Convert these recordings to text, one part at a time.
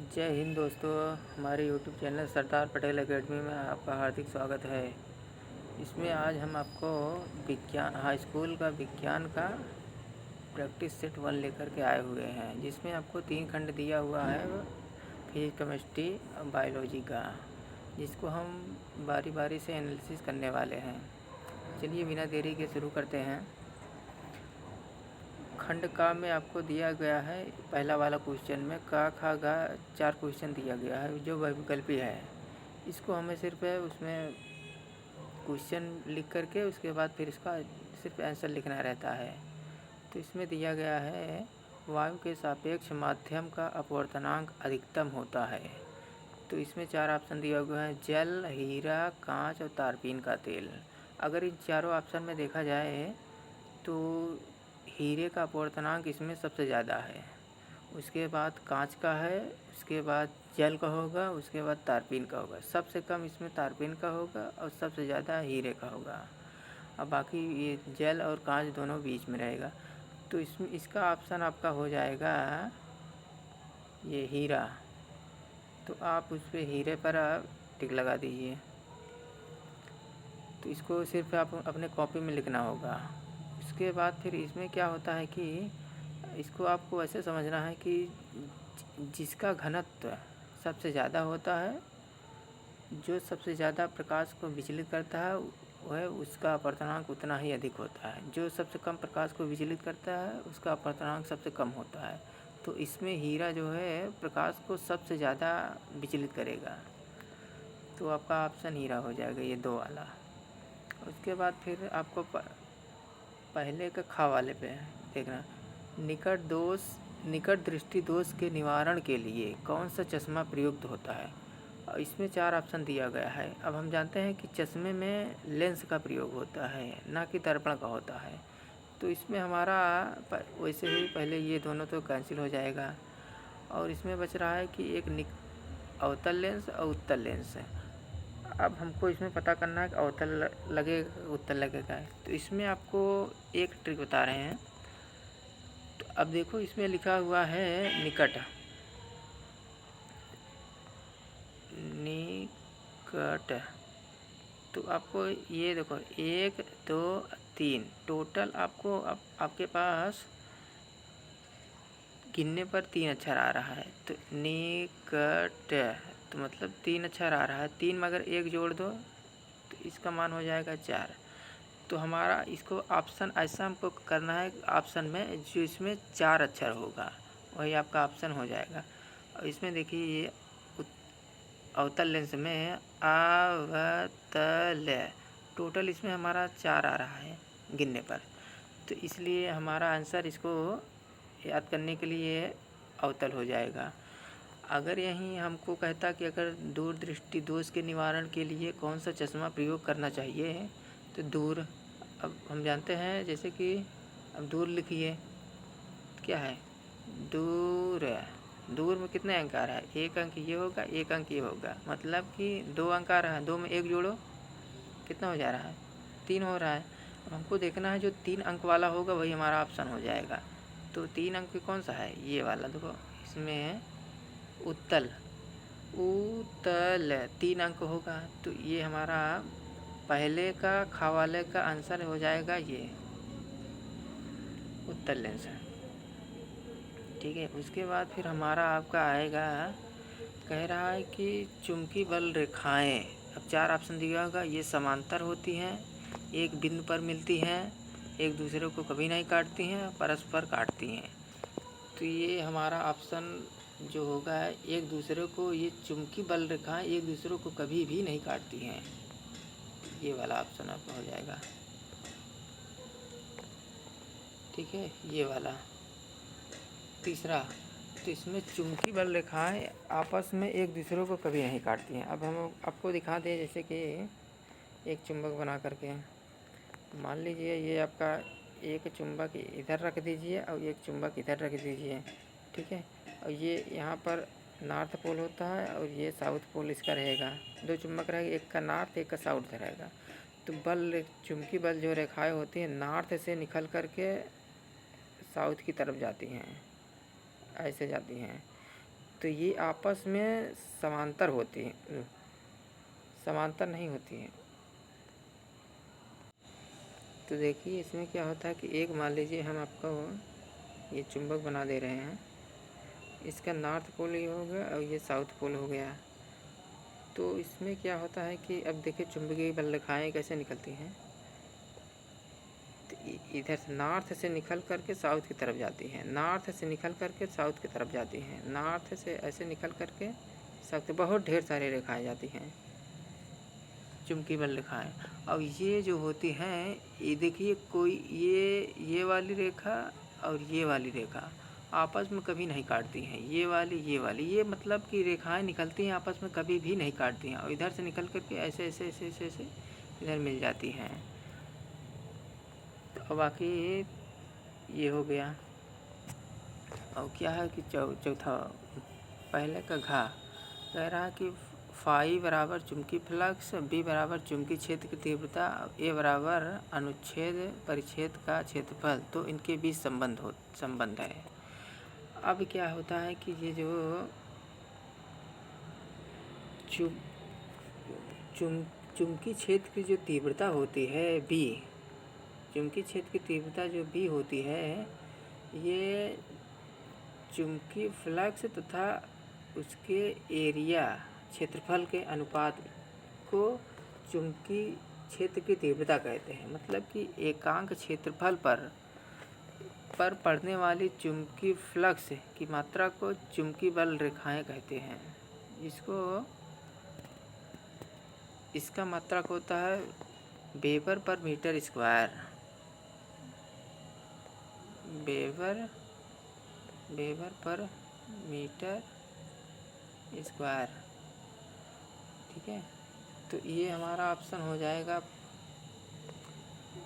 जय हिंद दोस्तों। हमारे YouTube channel Sardar Patel academy में आपका हार्दिक स्वागत है। इसमें आज हम आपको विज्ञान हाई स्कूल का विज्ञान का प्रैक्टिस सेट 1 लेकर के आए हुए हैं, जिसमें आपको 3 खंड दिया हुआ है फिजिक्स, केमिस्ट्री और बायोलॉजी का, जिसको हम बारी बारी से एनालिसिस करने वाले हैं। चलिए बिना देरी के शुरू करते हैं। खंड का में आपको दिया गया है पहला वाला क्वेश्चन में का खा गा 4 क्वेश्चन दिया गया है जो वैकल्पिक है। इसको हमें सिर्फ उसमें क्वेश्चन लिख करके उसके बाद फिर इसका सिर्फ आंसर लिखना रहता है। तो इसमें दिया गया है वायु के सापेक्ष माध्यम का अपवर्तनांक अधिकतम होता है। तो इसमें 4 ऑप्शन दिया हुआ है: जल, हीरा, कांच और तारपीन का तेल। अगर इन चारों ऑप्शन में देखा जाए तो हीरे का अपवर्तनांक इसमें सबसे ज़्यादा है, उसके बाद कांच का है, उसके बाद जल का होगा, उसके बाद तारपीन का होगा। सबसे कम इसमें तारपीन का होगा और सबसे ज़्यादा हीरे का होगा। अब बाकी ये जल और कांच दोनों बीच में रहेगा। तो इसमें इसका ऑप्शन आपका हो जाएगा ये हीरा। तो आप उस पर हीरे पर आप टिक लगा दीजिए। तो इसको सिर्फ आप अपने कॉपी में लिखना होगा। उसके बाद फिर इसमें क्या होता है कि इसको आपको ऐसे समझना है कि जिसका घनत्व सबसे ज़्यादा होता है, जो सबसे ज़्यादा प्रकाश को विचलित करता है, वह उसका अपवर्तनांक उतना ही अधिक होता है। जो सबसे कम प्रकाश को विचलित करता है उसका अपवर्तनांक सबसे कम होता है। तो इसमें हीरा जो है प्रकाश को सबसे ज़्यादा विचलित करेगा। तो आपका ऑप्शन हीरा हो जाएगा, ये 2 वाला। उसके बाद फिर आपको पहले का खा वाले पे देखना, निकट दृष्टि दोष के निवारण के लिए कौन सा चश्मा प्रयुक्त होता है। और इसमें 4 ऑप्शन दिया गया है। अब हम जानते हैं कि चश्मे में लेंस का प्रयोग होता है, ना कि दर्पण का होता है। तो इसमें हमारा वैसे ही पहले ये दोनों तो कैंसिल हो जाएगा और इसमें बच रहा है कि एक अवतल लेंस और उत्तल लेंस है। अब हमको इसमें पता करना है कि अवतल लगेगा उत्तल लगेगा। तो इसमें आपको एक ट्रिक बता रहे हैं। तो अब देखो इसमें लिखा हुआ है निकट। तो आपको ये देखो 1 2 3 टोटल आपको आपके पास गिनने पर 3 अक्षर आ रहा है। तो निकट तो मतलब 3 अक्षर आ रहा है। 3 में अगर 1 जोड़ दो तो इसका मान हो जाएगा 4। तो हमारा इसको ऑप्शन ऐसा हमको करना है ऑप्शन में जो इसमें 4 अक्षर होगा, वही आपका ऑप्शन हो जाएगा। और इसमें देखिए ये अवतल लेंस में अवतल टोटल इसमें हमारा 4 आ रहा है गिनने पर। तो इसलिए हमारा आंसर इसको याद करने के लिए अवतल हो जाएगा। अगर यहीं हमको कहता कि अगर दूर दृष्टि दोष के निवारण के लिए कौन सा चश्मा प्रयोग करना चाहिए, तो दूर। अब हम जानते हैं जैसे कि अब दूर लिखिए, क्या है दूर। दूर में कितने अंक आ रहा है, 1 अंक ये होगा, 1 अंक ये होगा, मतलब कि 2 अंक आ रहा है। 2 में 1 जोड़ो कितना हो जा रहा है, 3 हो रहा है। अब हमको देखना है जो 3 अंक वाला होगा वही हमारा ऑप्शन हो जाएगा। तो 3 अंक कौन सा है, ये वाला देखो, इसमें है उत्तल। उत्तल 3 अंक होगा। तो ये हमारा पहले का खा वाले का आंसर हो जाएगा ये उत्तल लेंस है। ठीक है। उसके बाद फिर हमारा आपका आएगा, कह रहा है कि चुंबकीय बल रेखाएं। अब 4 ऑप्शन दिया होगा, ये समांतर होती हैं, एक बिंदु पर मिलती हैं, एक दूसरे को कभी नहीं काटती हैं, परस्पर काटती हैं। तो ये हमारा ऑप्शन जो होगा एक दूसरे को, ये चुंबकीय बल रेखाएं एक दूसरे को कभी भी नहीं काटती हैं। ये वाला ऑप्शन आपका हो जाएगा। ठीक है, ये वाला तीसरा। तो इसमें चुंबकीय बल रेखाएं आपस में एक दूसरे को कभी नहीं काटती हैं। अब हम आपको दिखा दें, जैसे कि एक चुंबक बना करके मान लीजिए ये आपका एक चुंबक इधर रख दीजिए और एक चुंबक इधर रख दीजिए। ठीक है। और ये यहाँ पर नॉर्थ पोल होता है और ये साउथ पोल इसका रहेगा। 2 चुंबक रहेगा, एक का नॉर्थ एक का साउथ रहेगा। तो चुंबकीय बल जो रेखाएं होती हैं नॉर्थ से निकल करके साउथ की तरफ जाती हैं, ऐसे जाती हैं। तो ये आपस में समांतर होती हैं, समांतर नहीं होती हैं। तो देखिए इसमें क्या होता है कि एक मान लीजिए हम आपको ये चुंबक बना दे रहे हैं, इसका नॉर्थ पोल ये हो गया और ये साउथ पोल हो गया। तो इसमें क्या होता है कि अब देखिए चुंबकीय बल रेखाएँ कैसे निकलती हैं। तो इधर से नॉर्थ से निकल करके साउथ की तरफ जाती हैं, नॉर्थ से निकल करके साउथ की तरफ जाती हैं, नॉर्थ से ऐसे निकल करके साउथ, बहुत ढेर सारी रेखाएँ जाती हैं, चुंबकीय बल रेखाएँ। अब ये जो होती हैं, ये देखिए कोई ये वाली रेखा और ये वाली रेखा आपस में कभी नहीं काटती हैं। ये वाली ये मतलब कि रेखाएँ निकलती हैं आपस में, कभी भी नहीं काटती हैं, और इधर से निकल करके ऐसे ऐसे ऐसे ऐसे ऐसे इधर मिल जाती हैं। तो बाकी ये हो गया। और क्या है कि चौथा पहले का घा कह रहा है कि फाई बराबर चुंबकीय फ्लक्स, बी बराबर चुंबकीय क्षेत्र की तीव्रता, ए बराबर अनुच्छेद परिच्छेद का क्षेत्रफल। तो इनके बीच संबंध है। अब क्या होता है कि ये जो चुंबकीय क्षेत्र की जो तीव्रता होती है बी, चुंबकीय क्षेत्र की तीव्रता जो बी होती है, ये चुंबकीय फ्लक्स तथा उसके एरिया क्षेत्रफल के अनुपात को चुंबकीय क्षेत्र की तीव्रता कहते हैं। मतलब कि एकांक क्षेत्रफल पर पड़ने वाली चुंबकीय फ्लक्स की मात्रा को चुंबकीय बल रेखाएं कहते हैं। इसका मात्रक होता है weber per metre square, weber per metre square. ठीक है, तो ये हमारा ऑप्शन हो जाएगा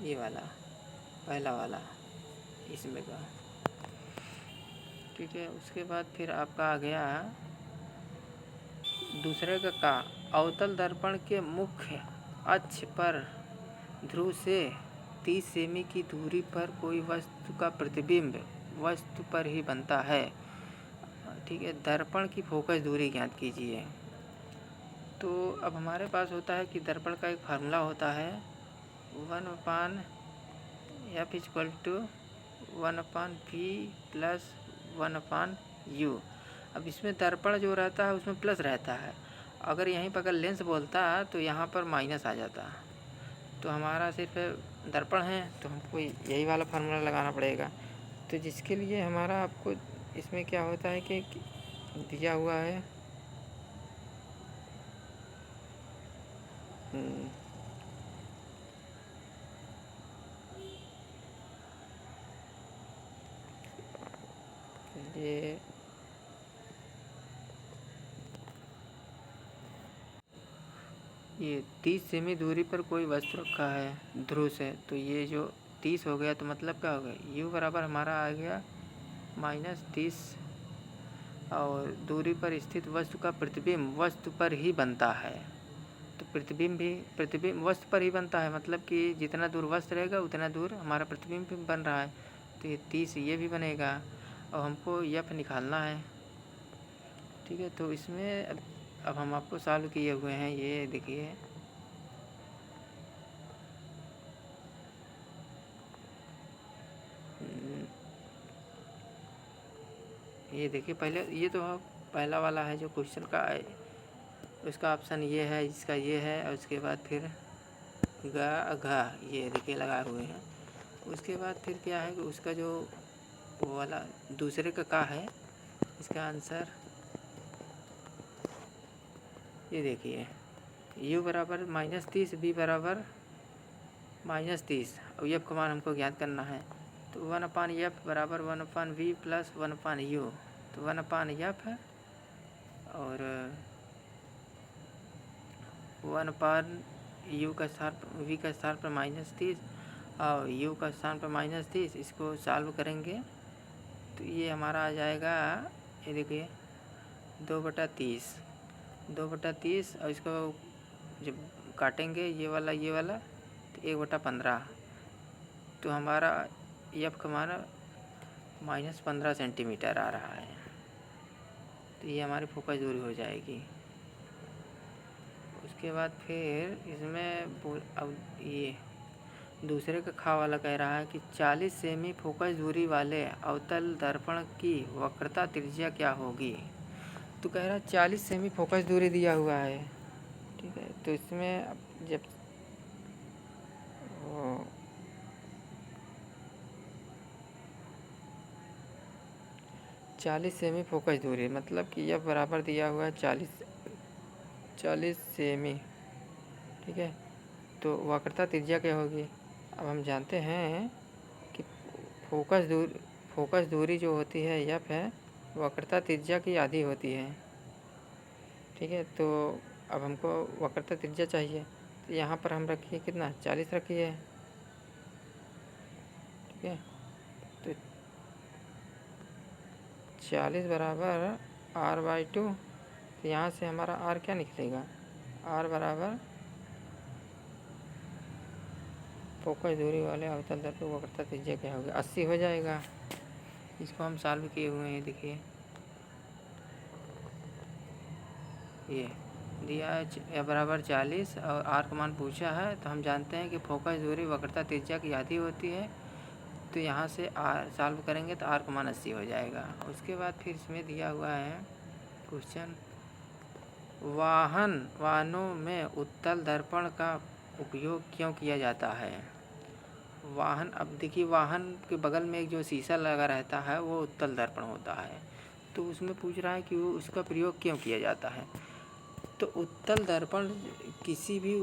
ये वाला, पहला वाला इसमें का। ठीक है, उसके बाद फिर आपका आ गया दूसरे का अवतल दर्पण के मुख्य अक्ष पर ध्रुव से 30 सेमी की दूरी पर कोई वस्तु का प्रतिबिंब वस्तु पर ही बनता है। ठीक है, दर्पण की फोकस दूरी ज्ञात कीजिए। तो अब हमारे पास होता है कि दर्पण का एक फार्मूला होता है 1/f = 1/p + 1/u। अब इसमें दर्पण जो रहता है उसमें प्लस रहता है, अगर यहीं पर अगर लेंस बोलता तो यहाँ पर माइनस आ जाता। तो हमारा सिर्फ दर्पण है तो हमको यही वाला फार्मूला लगाना पड़ेगा। तो जिसके लिए हमारा आपको इसमें क्या होता है कि दिया हुआ है ये 30 सेमी दूरी पर कोई वस्तु रखा है ध्रुव से। तो ये जो 30 हो गया तो मतलब क्या हो गया, u बराबर हमारा आ गया -30, और दूरी पर स्थित वस्तु का प्रतिबिंब वस्तु पर ही बनता है। तो प्रतिबिंब वस्तु पर ही बनता है, मतलब कि जितना दूर वस्तु रहेगा उतना दूर हमारा प्रतिबिंब भी बन रहा है। तो ये 30 ये भी बनेगा, और हमको f निकालना है। ठीक है, तो इसमें अब हम आपको सॉल्व किए हुए हैं, ये देखिए ये देखिए पहले ये तो पहला वाला है जो क्वेश्चन का है, उसका ऑप्शन ये है, इसका ये है, और उसके बाद फिर घा ये देखिए लगाए हुए हैं। उसके बाद फिर क्या है कि उसका जो वो वाला दूसरे का है, इसका आंसर ये देखिए u बराबर -30, b बराबर -30, और f का मान हमको ज्ञात करना है। तो 1/f बराबर 1/v + 1/u। तो 1/f और 1/u का स्थान v का स्थान पर -30 और u का स्थान पर -30, इसको सॉल्व करेंगे तो ये हमारा आ जाएगा, ये देखिए 2/30, 2/30, और इसको जब काटेंगे ये वाला तो 1/15। तो हमारा f का मान -15 सेंटीमीटर आ रहा है। तो ये हमारी फोकस दूरी हो जाएगी। उसके बाद फिर इसमें अब ये दूसरे का खा वाला कह रहा है कि 40 सेमी फोकस दूरी वाले अवतल दर्पण की वक्रता त्रिज्या क्या होगी। तो कह रहा है 40 सेमी फोकस दूरी दिया हुआ है, ठीक है। तो इसमें अब जब 40 सेमी फोकस दूरी मतलब कि यह बराबर दिया हुआ है 40 सेमी, ठीक है। तो वक्रता त्रिज्या क्या होगी। अब हम जानते हैं कि फोकस दूरी जो होती है यफ है, वक्रता त्रिज्या की आधी होती है, ठीक है। तो अब हमको वक्रता त्रिज्या चाहिए, तो यहाँ पर हम रखिए कितना 40 रखिए, ठीक है। तो 40 बराबर r/2, तो यहाँ से हमारा r क्या निकलेगा, r बराबर फोकस दूरी वाले अवतल दर्पण वक्रता त्रिज्या क्या होगी, 80 हो जाएगा। इसको हम सॉल्व किए हुए हैं, देखिए ये दिया है बराबर 40 और r का मान पूछा है। तो हम जानते हैं कि फोकस दूरी वक्रता त्रिज्या की आधी होती है, तो यहाँ से r सॉल्व करेंगे तो r का मान 80 हो जाएगा। उसके बाद फिर इसमें दिया हुआ है क्वेश्चन, वाहनों में उत्तल दर्पण का उपयोग क्यों किया जाता है। वाहन, अब देखिए वाहन के बगल में एक जो शीशा लगा रहता है वो उत्तल दर्पण होता है, तो उसमें पूछ रहा है कि वो उसका प्रयोग क्यों किया जाता है। तो उत्तल दर्पण किसी भी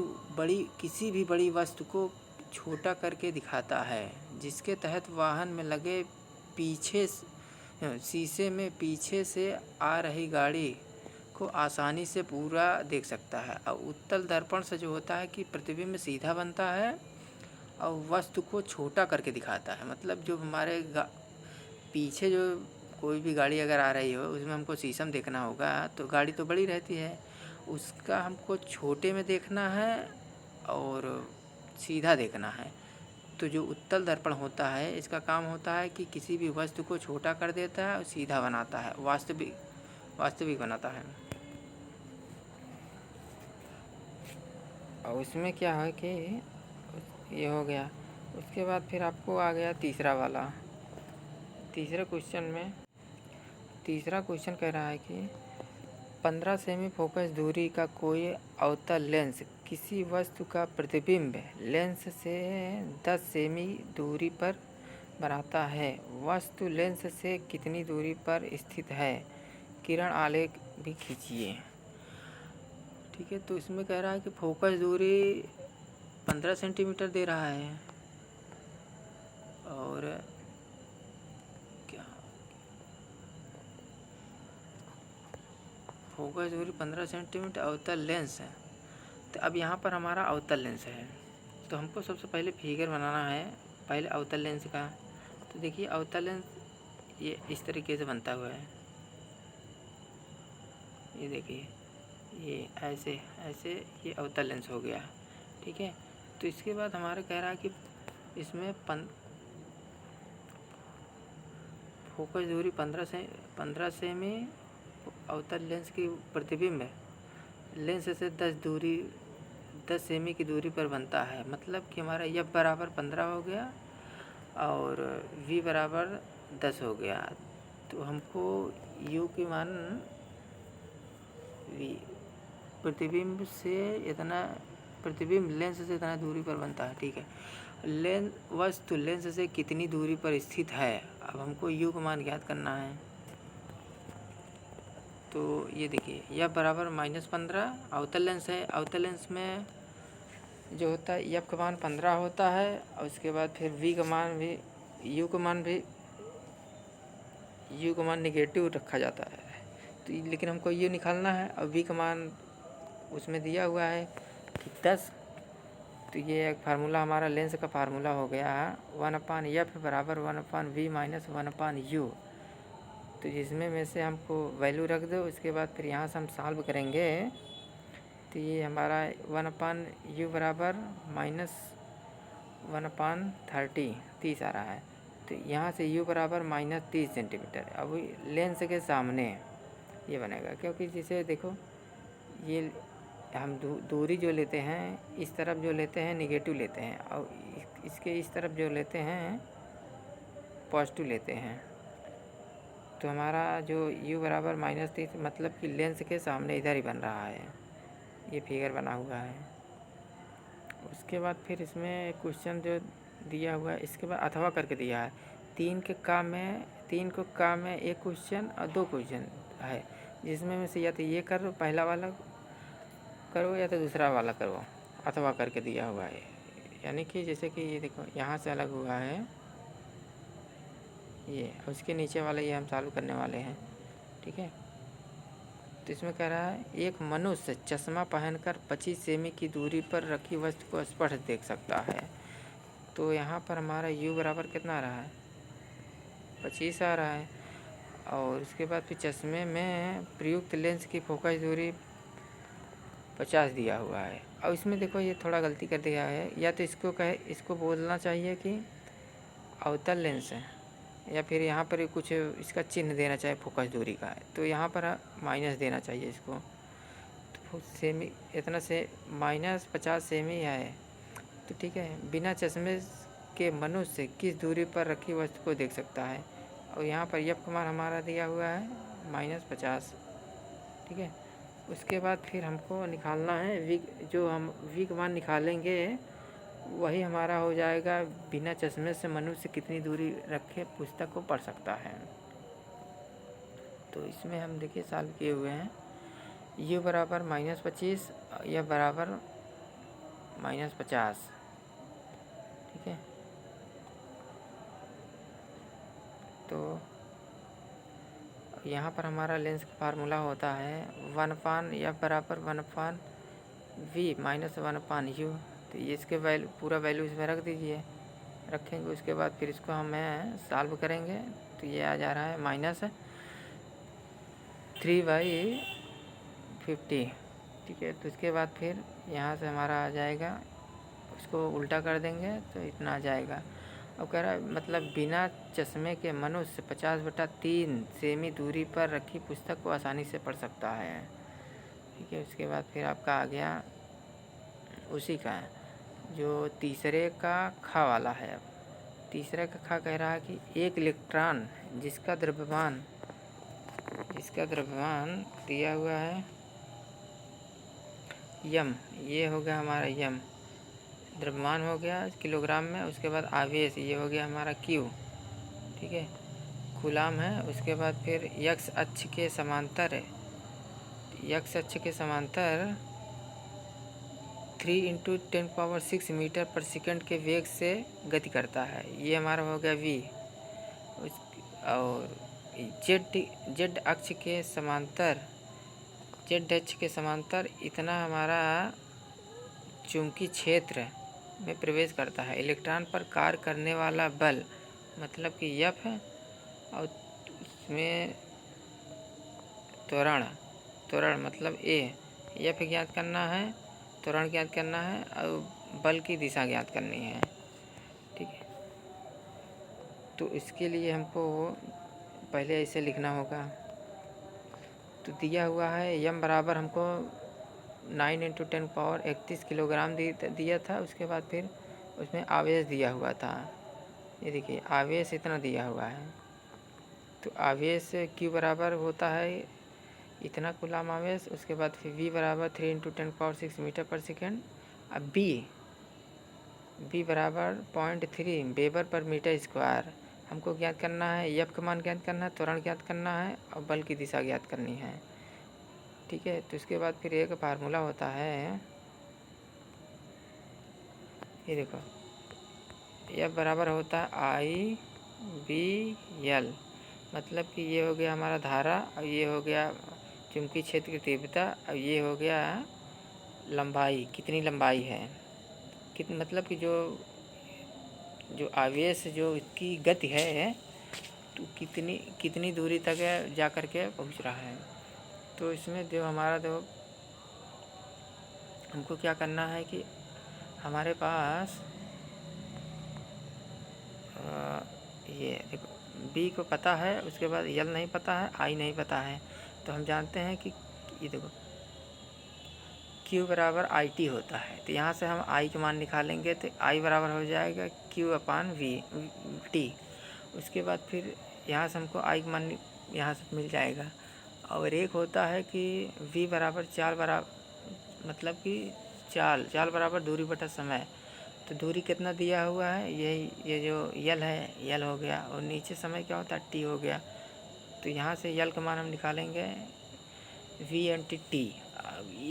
बड़ी वस्तु को छोटा करके दिखाता है, जिसके तहत वाहन में लगे शीशे में पीछे से आ रही गाड़ी को आसानी से पूरा देख सकता है। और उत्तल दर्पण से जो होता है कि प्रतिबिंब सीधा बनता है और वस्तु को छोटा करके दिखाता है। मतलब जो हमारे पीछे जो कोई भी गाड़ी अगर आ रही हो, उसमें हमको शीशम देखना होगा, तो गाड़ी तो बड़ी रहती है, उसका हमको छोटे में देखना है और सीधा देखना है। तो जो उत्तल दर्पण होता है, इसका काम होता है कि किसी भी वस्तु को छोटा कर देता है और सीधा बनाता है, वास्तविक बनाता है। और उसमें क्या है कि ये हो गया। उसके बाद फिर आपको आ गया तीसरे क्वेश्चन कह रहा है कि 15 सेमी फोकस दूरी का कोई अवतल लेंस किसी वस्तु का प्रतिबिंब लेंस से 10 सेमी दूरी पर बनाता है। वस्तु लेंस से कितनी दूरी पर स्थित है, किरण आलेख भी खींचिए, ठीक है। तो इसमें कह रहा है कि फोकस दूरी 15 सेंटीमीटर दे रहा है और क्या फोकस दूरी 15 सेंटीमीटर अवतल लेंस है। तो अब यहाँ पर हमारा अवतल लेंस है, तो हमको सबसे पहले फिगर बनाना है पहले अवतल लेंस का। तो देखिए अवतल लेंस ये इस तरीके से बनता हुआ है, ये देखिए ये ऐसे ये अवतल लेंस हो गया, ठीक है। तो इसके बाद हमारा कह रहा है कि इसमें फोकस दूरी 15 सेमी अवतल लेंस की प्रतिबिंब लेंस से 10 सेमी की दूरी पर बनता है। मतलब कि हमारा एफ बराबर 15 हो गया और वी बराबर 10 हो गया। तो हमको यू के मान प्रतिबिंब लेंस से इतना दूरी पर बनता है, ठीक है। वस्तु लेंस से कितनी दूरी पर स्थित है, अब हमको यू का मान ज्ञात करना है। तो ये देखिए यह बराबर -15 अवतल लेंस है। अवतल लेंस में जो होता है एफ का मान 15 होता है और उसके बाद फिर वी का मान भी यू का मान निगेटिव रखा जाता है। तो लेकिन हमको यू निकालना है और वी का मान उसमें दिया हुआ है कि 10। तो ये एक फार्मूला हमारा लेंस का फार्मूला हो गया 1/f बराबर 1/v माइनस 1/u। तो जिसमें में से हमको वैल्यू रख दो, उसके बाद फिर यहाँ से हम सॉल्व करेंगे। तो ये हमारा 1/u बराबर -1/30 आ रहा है। तो यहाँ से u बराबर -30 सेंटीमीटर। अब लेंस के सामने ये बनेगा, क्योंकि जैसे देखो ये हम दूरी जो लेते हैं इस तरफ जो लेते हैं निगेटिव लेते हैं, और इसके इस तरफ जो लेते हैं पॉजिटिव लेते हैं। तो हमारा जो u बराबर -30 मतलब कि लेंस के सामने इधर ही बन रहा है, ये फिगर बना हुआ है। उसके बाद फिर इसमें क्वेश्चन जो दिया हुआ है इसके बाद अथवा करके दिया है। 3 को काम में एक क्वेश्चन और 2 क्वेश्चन है, जिसमें से या तो ये करो पहला वाला करो या तो दूसरा वाला करो, अथवा करके दिया हुआ है। यानी कि जैसे कि ये देखो यहाँ से अलग हुआ है ये, उसके नीचे वाला ये हम चालू करने वाले हैं, ठीक है। तो इसमें कह रहा है एक मनुष्य चश्मा पहनकर 25 सेमी की दूरी पर रखी वस्तु को स्पष्ट देख सकता है। तो यहाँ पर हमारा u बराबर कितना आ रहा है, 25 आ रहा है। और उसके बाद फिर चश्मे में प्रयुक्त लेंस की फोकस दूरी 50 दिया हुआ है। और इसमें देखो ये थोड़ा गलती कर दिया है, या तो इसको बोलना चाहिए कि अवतल लेंस है, या फिर यहाँ पर कुछ इसका चिन्ह देना चाहिए फोकस दूरी का, तो यहाँ पर माइनस देना चाहिए इसको। तो सेमी इतना से -50 सेमी है, तो ठीक है। बिना चश्मे के मनुष्य किस दूरी पर रखी वस्तु को देख सकता है, और यहाँ पर यफ का मान हमारा दिया हुआ है -50, ठीक है। उसके बाद फिर हमको निकालना है जो हम वी का मान निकालेंगे वही हमारा हो जाएगा बिना चश्मे से मनुष्य कितनी दूरी रखे पुस्तक को पढ़ सकता है। तो इसमें हम देखिए सॉल्व किए हुए हैं, u बराबर -25 या बराबर -50, ठीक है। तो यहाँ पर हमारा लेंस का फार्मूला होता है 1/f बराबर 1/v -1/u। तो ये इसके पूरा वैल्यू इसमें रख दीजिए, रखेंगे। उसके बाद फिर इसको हमें सॉल्व करेंगे, तो ये आ जा रहा है -3/50, ठीक है। तो उसके बाद फिर यहाँ से हमारा आ जाएगा, उसको उल्टा कर देंगे तो इतना आ जाएगा। अब कह रहा है मतलब बिना चश्मे के मनुष्य 50/3 सेमी दूरी पर रखी पुस्तक को आसानी से पढ़ सकता है, ठीक है। उसके बाद फिर आपका आ गया उसी का जो तीसरे का खा वाला है। अब तीसरे का खा कह रहा है कि एक इलेक्ट्रॉन जिसका द्रव्यमान दिया हुआ है यम, ये हो गया हमारा यम, द्रव्यमान हो गया किलोग्राम में। उसके बाद आवेश ये हो गया हमारा क्यू, ठीक है, कूलाम है। उसके बाद फिर x अक्ष के समांतर 3 × 10⁶ मीटर पर सेकंड के वेग से गति करता है, ये हमारा हो गया v। और z अक्ष के समांतर इतना हमारा चुंबकीय क्षेत्र में प्रवेश करता है। इलेक्ट्रॉन पर कार्य करने वाला बल मतलब कि F है, और उसमें त्वरण मतलब A। F ज्ञात करना है, त्वरण ज्ञात करना है, और बल की दिशा ज्ञात करनी है, ठीक है। तो इसके लिए हमको पहले ऐसे लिखना होगा। तो दिया हुआ है यम बराबर हमको 9 × 10⁻31 किलोग्राम दिया था। उसके बाद फिर उसमें आवेश दिया हुआ था, ये देखिए आवेश इतना दिया हुआ है। तो आवेश Q बराबर होता है इतना कूलाम आवेश। उसके बाद फिर V बराबर 3 × 10⁶ मीटर पर सेकेंड। अब B बराबर 0.3 वेबर पर मीटर स्क्वायर हमको ज्ञात करना है। F का मान ज्ञात करना है, त्वरण ज्ञात करना है, और बल की दिशा ज्ञात करनी है, ठीक है। तो इसके बाद फिर एक फार्मूला होता है, ये देखो F बराबर होता है I/B/L, मतलब कि ये हो गया हमारा धारा, और ये हो गया चुंबकीय क्षेत्र की तीव्रता, और ये हो गया लंबाई, कितनी लंबाई है, मतलब कि जो आवेश जो इसकी गति है तो कितनी दूरी तक जा कर के पहुँच रहा है। तो इसमें जो हमारा जो हमको क्या करना है कि हमारे पास ये देखो B को पता है, उसके बाद L नहीं पता है, I नहीं पता है। तो हम जानते हैं कि ये देखो Q बराबर आई टी होता है, तो यहाँ से हम I का मान निकालेंगे तो I बराबर हो जाएगा Q अपान वी टी। उसके बाद फिर यहाँ से हमको I का मान यहाँ से मिल जाएगा। और एक होता है कि V बराबर चाल बराबर, मतलब कि चाल बराबर दूरी बटा समय। तो दूरी कितना दिया हुआ है, ये जो यल है, यल हो गया, और नीचे समय क्या होता है, टी हो गया। तो यहाँ से यल का मान हम निकालेंगे वी एन टी टी।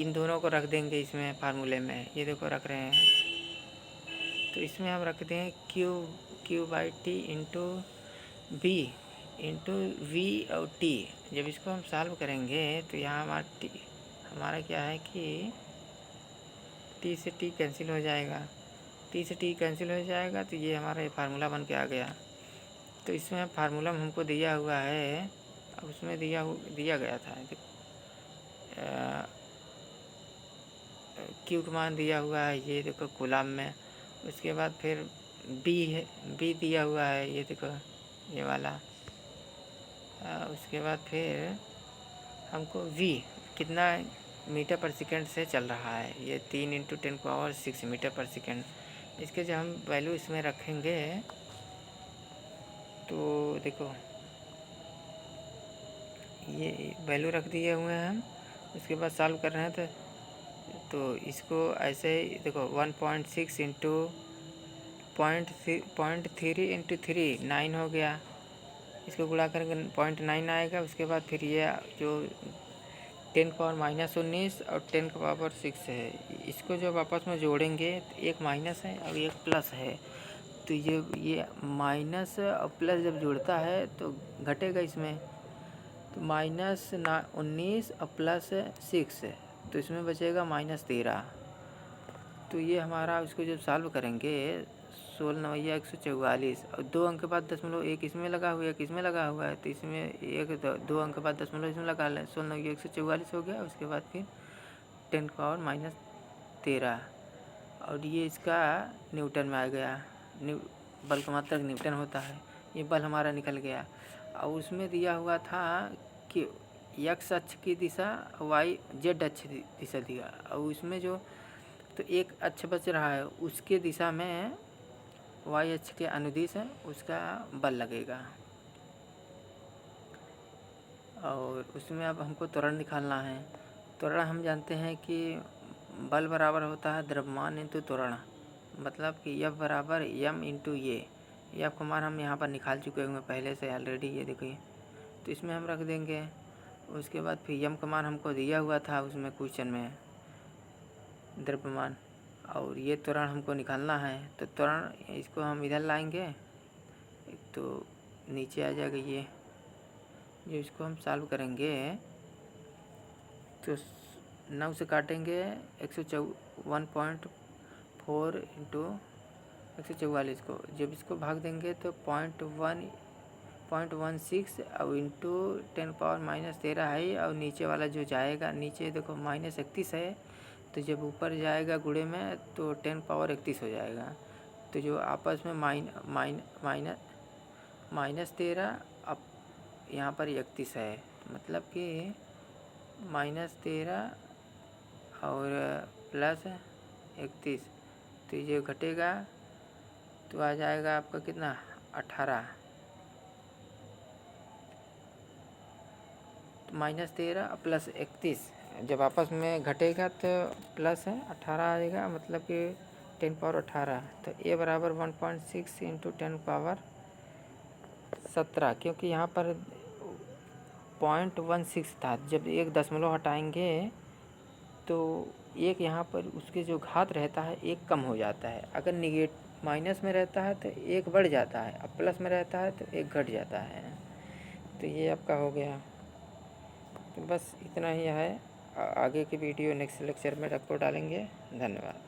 इन दोनों को रख देंगे इसमें फार्मूले में, ये देखो रख रहे हैं। तो इसमें हम रखते हैं q by t into v और टी। जब इसको हम सॉल्व करेंगे तो यहाँ हमारा क्या है कि टी से टी कैंसिल हो जाएगा, टी से टी कैंसिल हो जाएगा, तो ये हमारा ये फार्मूला बन के आ गया। तो इसमें फार्मूला हमको दिया हुआ है, अब उसमें दिया गया था क्यू का मान दिया हुआ है, ये देखो कूलम में। उसके बाद फिर बी दिया हुआ है, ये देखो ये वाला। उसके बाद फिर हमको वी कितना मीटर पर सेकेंड से चल रहा है, ये 3 × 10⁻⁶ मीटर पर सेकेंड। इसके जब हम वैल्यू इसमें रखेंगे तो देखो ये वैल्यू रख दिए हुए हैं हम। उसके बाद सॉल्व कर रहे हैं तो इसको ऐसे ही देखो 1.6 इंटू 0.3 इंटू 3 9 हो गया। इसको गुणा करेंगे 0.9 आएगा। उसके बाद फिर ये जो 10⁻⁻19 और 10⁻6 है, इसको जब आपस में जोड़ेंगे तो एक माइनस है और एक प्लस है। तो ये माइनस और प्लस जब जुड़ता है तो घटेगा इसमें, तो -19 और +6 है, तो इसमें बचेगा -13। तो ये हमारा उसको जब सॉल्व करेंगे 16 9 144 और 2 अंक के बाद दशमलव एक इसमें लगा हुआ है, एक इसमें लगा हुआ है, तो इसमें 2 अंक के बाद दशमलव इसमें लगा लें, 16 9 144 हो गया। उसके बाद फिर 10⁻13 और ये इसका न्यूटन में आ गया। बल का मात्रक न्यूटन होता है। ये बल हमारा निकल गया। और उसमें दिया हुआ था कि x अक्ष की दिशा, y z अक्ष की दिशा दिया, और उसमें जो तो एक अक्ष बच रहा है, उसके दिशा में y अक्ष के अनुदिश है, उसका बल लगेगा। और उसमें अब हमको त्वरण निकालना है। त्वरण हम जानते हैं कि बल बराबर होता है द्रव्यमान इंटू त्वरण, मतलब कि F बराबर m इंटू ये F का मान हम यहाँ पर निकाल चुके होंगे पहले से ऑलरेडी, ये देखिए। तो इसमें हम रख देंगे। उसके बाद फिर m का मान हमको दिया हुआ था उसमें क्वेश्चन में, द्रव्यमान, और ये त्वरण हमको निकालना है। तो त्वरण इसको हम इधर लाएंगे तो नीचे आ जाएगा ये। जो इसको हम सॉल्व करेंगे तो 9 से काटेंगे 101.4 इंटू 144 को। जब इसको भाग देंगे तो 0.16 और इंटू 10⁻13 है, और नीचे वाला जो जाएगा, नीचे देखो -31 है, तो जब ऊपर जाएगा गुणे में तो 10⁻31 हो जाएगा। तो जो आपस में -13 अब यहाँ पर 31 है, मतलब कि -13 और +31, तो ये घटेगा तो आ जाएगा आपका कितना 18। तो -13 + 31 जब आपस में घटेगा तो प्लस है 18 आएगा, मतलब कि 10⁻18। तो a बराबर 1.6 इंटू 10⁻17, क्योंकि यहाँ पर 0.16 था। जब एक दशमलव हटाएंगे तो एक यहाँ पर उसके जो घात रहता है एक कम हो जाता है। अगर माइनस में रहता है तो एक बढ़ जाता है, अब प्लस में रहता है तो एक घट जाता है। तो ये आपका हो गया। तो बस इतना ही है। आगे की वीडियो नेक्स्ट लेक्चर में आपको डालेंगे। धन्यवाद।